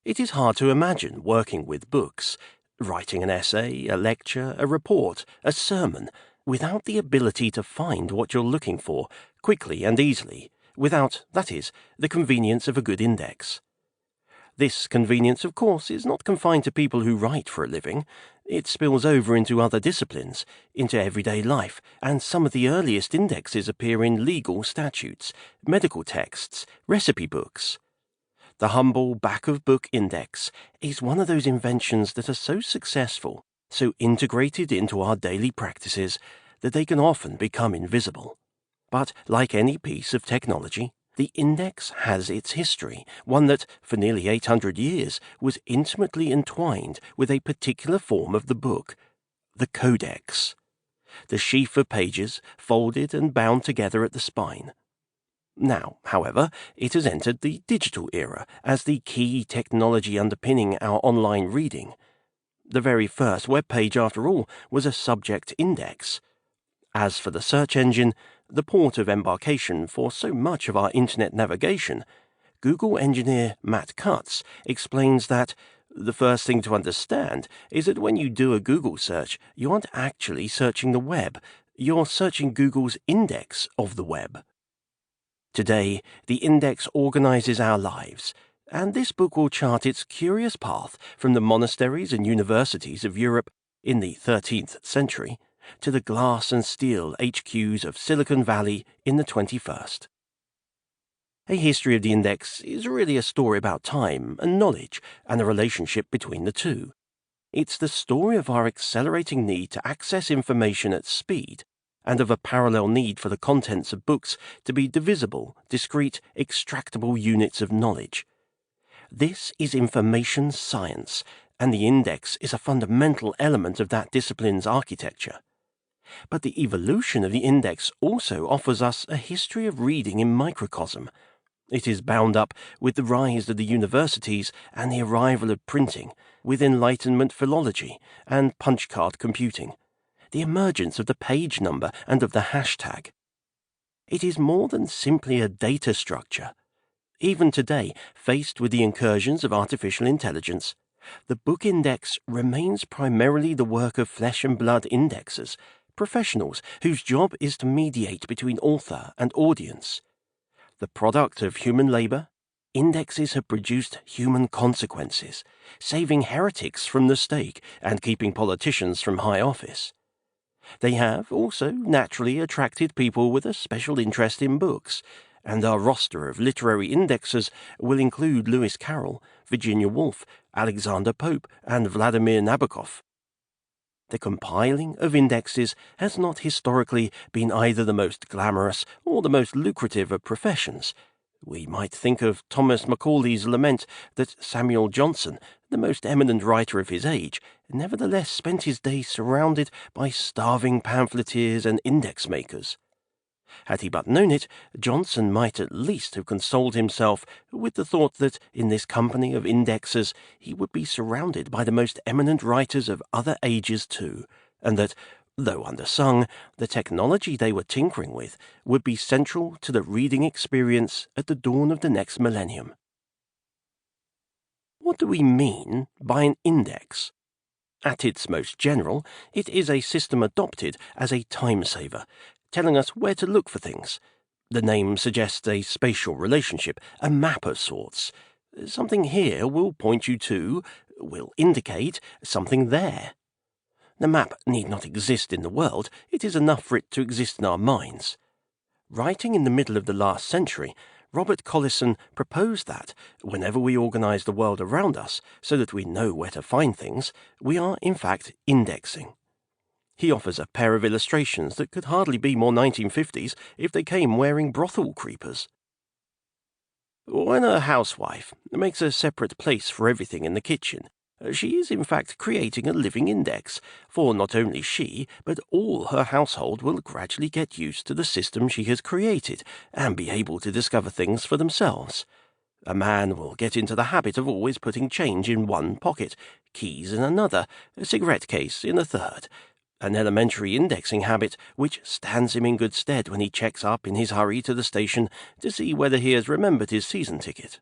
It is hard to imagine working with books, writing an essay, a lecture, a report, a sermon, without the ability to find what you're looking for quickly and easily, without, that is, the convenience of a good index. This convenience, of course, is not confined to people who write for a living. It spills over into other disciplines, into everyday life, and some of the earliest indexes appear in legal statutes, medical texts, recipe books. The humble back-of-book index is one of those inventions that are so successful, so integrated into our daily practices, that they can often become invisible. But like any piece of technology, the index has its history, one that, for nearly 800 years, was intimately entwined with a particular form of the book, the codex. The sheaf of pages, folded and bound together at the spine. Now, however, it has entered the digital era as the key technology underpinning our online reading. The very first web page, after all, was a subject index. As for the search engine, the port of embarkation for so much of our internet navigation, Google engineer Matt Cutts explains that the first thing to understand is that when you do a Google search, you aren't actually searching the web, you're searching Google's index of the web. Today, the index organizes our lives, and this book will chart its curious path from the monasteries and universities of Europe in the 13th century to the glass and steel HQs of Silicon Valley in the 21st. A history of the index is really a story about time and knowledge and the relationship between the two. It's the story of our accelerating need to access information at speed, and of a parallel need for the contents of books to be divisible, discrete, extractable units of knowledge. This is information science, and the index is a fundamental element of that discipline's architecture. But the evolution of the index also offers us a history of reading in microcosm. It is bound up with the rise of the universities and the arrival of printing, with Enlightenment philology and punch-card computing, the emergence of the page number and of the hashtag. It is more than simply a data structure. Even today, faced with the incursions of artificial intelligence, the book index remains primarily the work of flesh and blood indexers, professionals whose job is to mediate between author and audience. The product of human labor, indexes have produced human consequences, saving heretics from the stake and keeping politicians from high office. They have also naturally attracted people with a special interest in books, and our roster of literary indexers will include Lewis Carroll, Virginia Woolf, Alexander Pope, and Vladimir Nabokov. The compiling of indexes has not historically been either the most glamorous or the most lucrative of professions. We might think of Thomas Macaulay's lament that Samuel Johnson, the most eminent writer of his age, nevertheless spent his days surrounded by starving pamphleteers and index-makers. Had he but known it, Johnson might at least have consoled himself with the thought that in this company of indexers he would be surrounded by the most eminent writers of other ages too, and that, though undersung, the technology they were tinkering with would be central to the reading experience at the dawn of the next millennium. What do we mean by an index? At its most general, it is a system adopted as a time-saver, telling us where to look for things. The name suggests a spatial relationship, a map of sorts. Something here will point you to, will indicate, something there. The map need not exist in the world, it is enough for it to exist in our minds. Writing in the middle of the last century, Robert Collison proposed that, whenever we organize the world around us so that we know where to find things, we are in fact indexing. He offers a pair of illustrations that could hardly be more 1950s if they came wearing brothel creepers. When a housewife makes a separate place for everything in the kitchen, she is in fact creating a living index, for not only she, but all her household will gradually get used to the system she has created, and be able to discover things for themselves. A man will get into the habit of always putting change in one pocket, keys in another, a cigarette case in a third, an elementary indexing habit which stands him in good stead when he checks up in his hurry to the station to see whether he has remembered his season ticket.